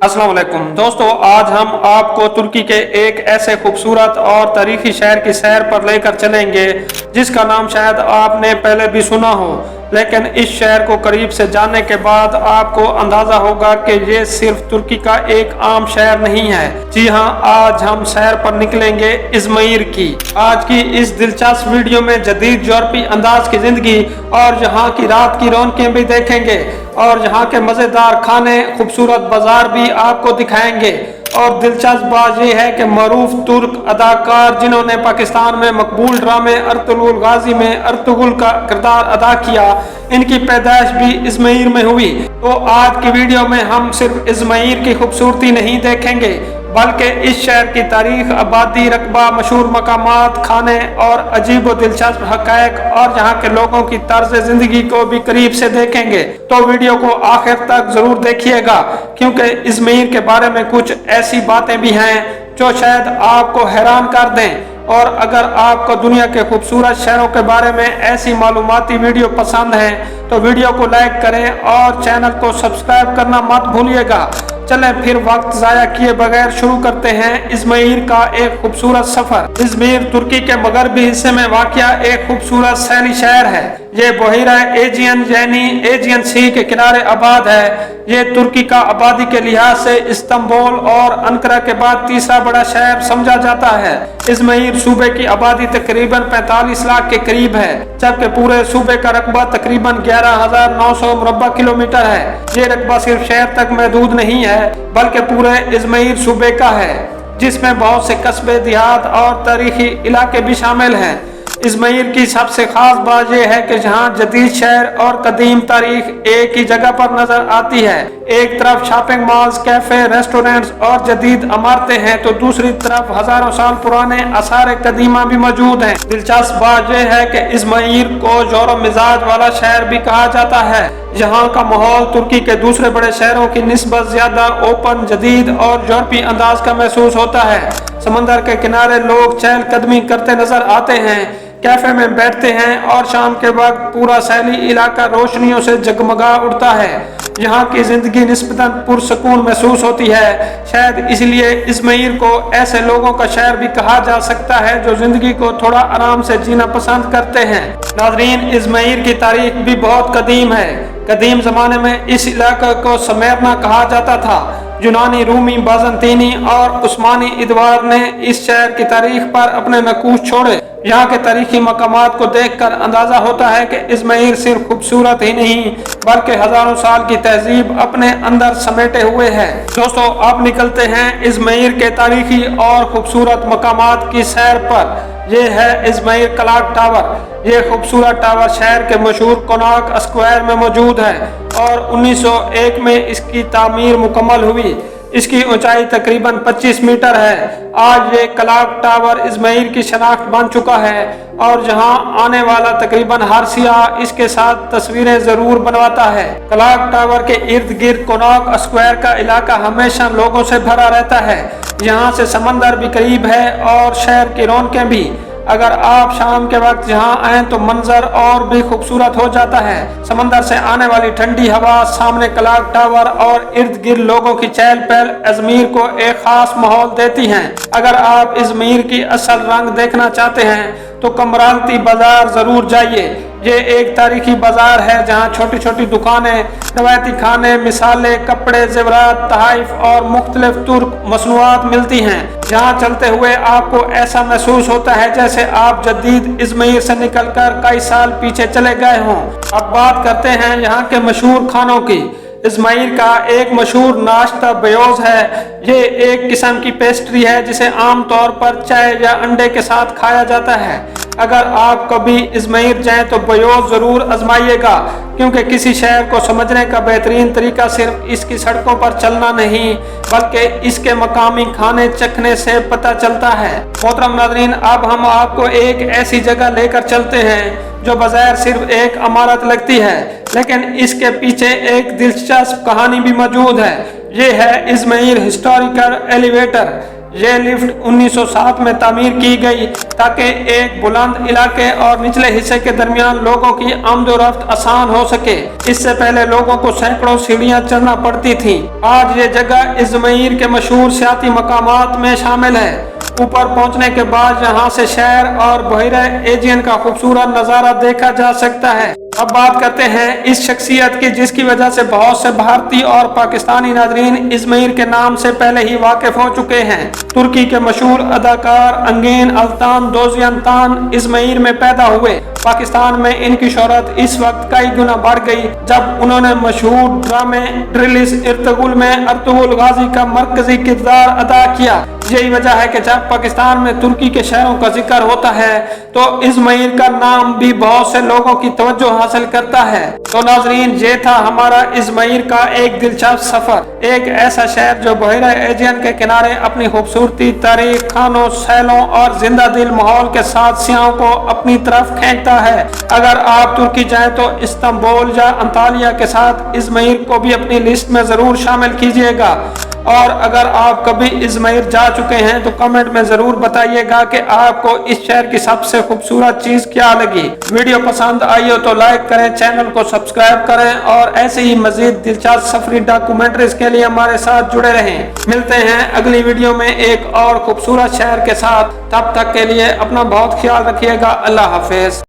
अस्सलाम वालेकुम दोस्तों, आज हम आपको तुर्की के एक ऐसे खूबसूरत और तारीखी शहर की सैर पर लेकर चलेंगे जिसका नाम शायद आपने पहले भी सुना हो, लेकिन इस शहर को करीब से जानने के बाद आपको अंदाजा होगा कि ये सिर्फ तुर्की का एक आम शहर नहीं है। जी हाँ, आज हम सैर पर निकलेंगे इज़मिर की। आज की इस दिलचस्प वीडियो में जदीद यूरोपी अंदाज की जिंदगी और यहाँ की रात की रौनकें भी देखेंगे और यहाँ के मज़ेदार खाने, खूबसूरत बाजार भी आपको दिखाएंगे। और दिलचस्प बात यह है कि मरूफ तुर्क अदाकार जिन्होंने पाकिस्तान में मकबूल ड्रामे अर्तुगरुल गाजी में अर्तुगरुल का किरदार अदा किया, इनकी पैदाइश भी इज़मिर में हुई। तो आज की वीडियो में हम सिर्फ इज़मिर की खूबसूरती नहीं देखेंगे बल्कि इस शहर की तारीख, आबादी, रकबा, मशहूर मकामात, खाने और अजीब व दिलचस्प हक़ाइक़ और यहाँ के लोगों की तर्ज ज़िंदगी को भी करीब से देखेंगे। तो वीडियो को आखिर तक ज़रूर देखिएगा क्योंकि इज़मिर के बारे में कुछ ऐसी बातें भी हैं जो शायद आपको हैरान कर दें। और अगर आपको दुनिया के खूबसूरत शहरों के बारे में ऐसी मालूमाती वीडियो पसंद है तो वीडियो को लाइक करें और चैनल को सब्सक्राइब करना मत भूलिएगा। चलें फिर वक्त ज़ाया किए बगैर शुरू करते हैं इज़मिर का एक खूबसूरत सफ़र। इज़मिर तुर्की के मगरबी हिस्से में वाक़िया एक खूबसूरत सैली शहर है। ये बहिरा एजियन यानी एजियन सी के किनारे आबाद है। ये तुर्की का आबादी के लिहाज से इस्तांबुल और अंकारा के बाद तीसरा बड़ा शहर समझा जाता है। इज़मिर सूबे की आबादी तकरीबन 45 लाख के करीब है, जबकि पूरे सूबे का रकबा तकरीबन 11,900 मुरब्बा किलोमीटर है। ये रकबा सिर्फ शहर तक महदूद नहीं है बल्कि पूरे इज़मिर सूबे का है, जिसमें बहुत से कस्बे, देहात और तारीखी इलाके भी शामिल हैं। इज़मिर की सबसे खास बात यह है कि जहाँ जदीद शहर और कदीम तारीख एक ही जगह पर नजर आती है। एक तरफ शॉपिंग मॉल्स, कैफे, रेस्टोरेंट्स और जदीद इमारतें हैं तो दूसरी तरफ हजारों साल पुराने आसार कदीमा भी मौजूद हैं। दिलचस्प बात यह है कि इज़मिर को जोरो मिजाज वाला शहर भी कहा जाता है। यहाँ का माहौल तुर्की के दूसरे बड़े शहरों की निस्बत ज्यादा ओपन, जदीद और यूरोपी अंदाज का महसूस होता है। समंदर के किनारे लोग चहलकदमी करते नजर आते हैं, कैफे में बैठते हैं और शाम के वक्त पूरा सैली इलाका रोशनियों से जगमगा उठता है। यहाँ की जिंदगी निस्बतन पुरसकून महसूस होती है। शायद इसलिए इज़मिर को ऐसे लोगों का शहर भी कहा जा सकता है जो जिंदगी को थोड़ा आराम से जीना पसंद करते हैं। नाज़रीन, इज़मिर की तारीख भी बहुत कदीम है। कदीम ज़माने में इस इलाके को स्मरना कहा जाता था। यूनानी, रूमी, बाज़ंतीनी और उस्मानी इदवार ने इस शहर की तारीख पर अपने नकूश छोड़े। यहाँ के तारीखी मकामात को देखकर अंदाजा होता है कि इज़मिर सिर्फ खूबसूरत ही नहीं बल्कि हजारों साल की तहजीब अपने अंदर समेटे हुए है। दोस्तों, अब निकलते हैं इज़मिर के तारीखी और खूबसूरत मकामात की सैर पर। ये है इज़मिर क्लॉक टावर। ये खूबसूरत टावर शहर के मशहूर कोनाक स्क्वायर में मौजूद है और 1901 में इसकी तामीर मुकम्मल हुई। इसकी ऊंचाई तकरीबन 25 मीटर है। आज ये क्लॉक टावर इज़मिर की शनाख्त बन चुका है और जहां आने वाला तकरीबन हर सियाह इसके साथ तस्वीरें जरूर बनवाता है। क्लॉक टावर के इर्द गिर्द कोनाक स्क्वायर का इलाका हमेशा लोगों से भरा रहता है। यहाँ से समंदर भी करीब है और शहर की रौनकें भी। अगर आप शाम के वक्त यहाँ आए तो मंजर और भी खूबसूरत हो जाता है। समंदर से आने वाली ठंडी हवा, सामने क्लॉक टावर और इर्द गिर्द लोगों की चहल पहल इज़मिर को एक खास माहौल देती हैं। अगर आप इज़मिर की असल रंग देखना चाहते हैं तो कमरालती बाजार जरूर जाइए। ये एक तारीखी बाजार है जहाँ छोटी छोटी दुकानें, रवायती खाने, मिसाले, कपड़े, जेवरात, तहाइफ और मुख्तलिफ तुर्क मसनूआत मिलती हैं। यहाँ चलते हुए आपको ऐसा महसूस होता है जैसे आप जदीद इज़मिर से निकलकर कई साल पीछे चले गए हों। अब बात करते हैं यहाँ के मशहूर खानों की। इज़मिर का एक मशहूर नाश्ता बयोज है। ये एक किस्म की पेस्ट्री है जिसे आमतौर पर चाय या अंडे के साथ खाया जाता है। अगर आप कभी इज़मिर जाएं तो बयोज जरूर आजमाइएगा क्योंकि किसी शहर को समझने का बेहतरीन तरीका सिर्फ इसकी सड़कों पर चलना नहीं बल्कि इसके मकामी खाने चखने से पता चलता है। मोहतरम नाज़रीन, अब हम आपको एक ऐसी जगह लेकर चलते हैं जो बज़ाहिर सिर्फ एक इमारत लगती है लेकिन इसके पीछे एक दिलचस्प कहानी भी मौजूद है। ये है इज़मिर हिस्टोरिकल एलिवेटर। ये लिफ्ट 1907 में तामीर की गई ताकि एक बुलंद इलाके और निचले हिस्से के दरमियान लोगों की आमदोरफ्त आसान हो सके। इससे पहले लोगों को सैकड़ों सीढ़ियां चढ़ना पड़ती थीं। आज ये जगह इज़मीर के मशहूर सियाती मकामात में शामिल है। ऊपर पहुंचने के बाद यहाँ से शहर और बहरा एजियन का खूबसूरत नज़ारा देखा जा सकता है। अब बात करते हैं इस शख्सियत की जिसकी वजह से बहुत से भारतीय और पाकिस्तानी नाजरीन इज़मीर के नाम से पहले ही वाकिफ हो चुके हैं। तुर्की के मशहूर अदाकार अंगेन अल्तान दोजियानतान इज़मीर में पैदा हुए। पाकिस्तान में इनकी शोहरत इस वक्त कई गुना बढ़ गई जब उन्होंने मशहूर ड्रामे ड्रिलिस इर्तुगरुल में अर्तुगरुल गाजी का मरकजी किरदार अदा किया। यही वजह है कि जब पाकिस्तान में तुर्की के शहरों का जिक्र होता है तो इज़मीर का नाम भी बहुत से लोगों की तवज्जो हासिल करता है। तो नाजरीन, ये था हमारा इज़मीर का एक दिलचस्प सफर। एक ऐसा शहर जो बहरा एजियन के किनारे अपनी खूबसूरती, तारीख, खानों, सैलों और जिंदा दिल माहौल के साथ सियाहों को अपनी तरफ खींचता है। अगर आप तुर्की जाएं तो इस्तांबुल या अंतालिया के साथ इज़मीर को भी अपनी लिस्ट में जरूर शामिल कीजिएगा। और अगर आप कभी इज़मीर जा चुके हैं तो कमेंट में जरूर बताइएगा कि आपको इस शहर की सबसे खूबसूरत चीज क्या लगी। वीडियो पसंद आई हो तो लाइक करें, चैनल को सब्सक्राइब करें और ऐसे ही मजीद दिलचस्प सफरी डॉक्यूमेंट्रीज के लिए हमारे साथ जुड़े रहें। मिलते हैं अगली वीडियो में एक और खूबसूरत शहर के साथ। तब तक के लिए अपना बहुत ख्याल रखिएगा। अल्लाह हाफिज।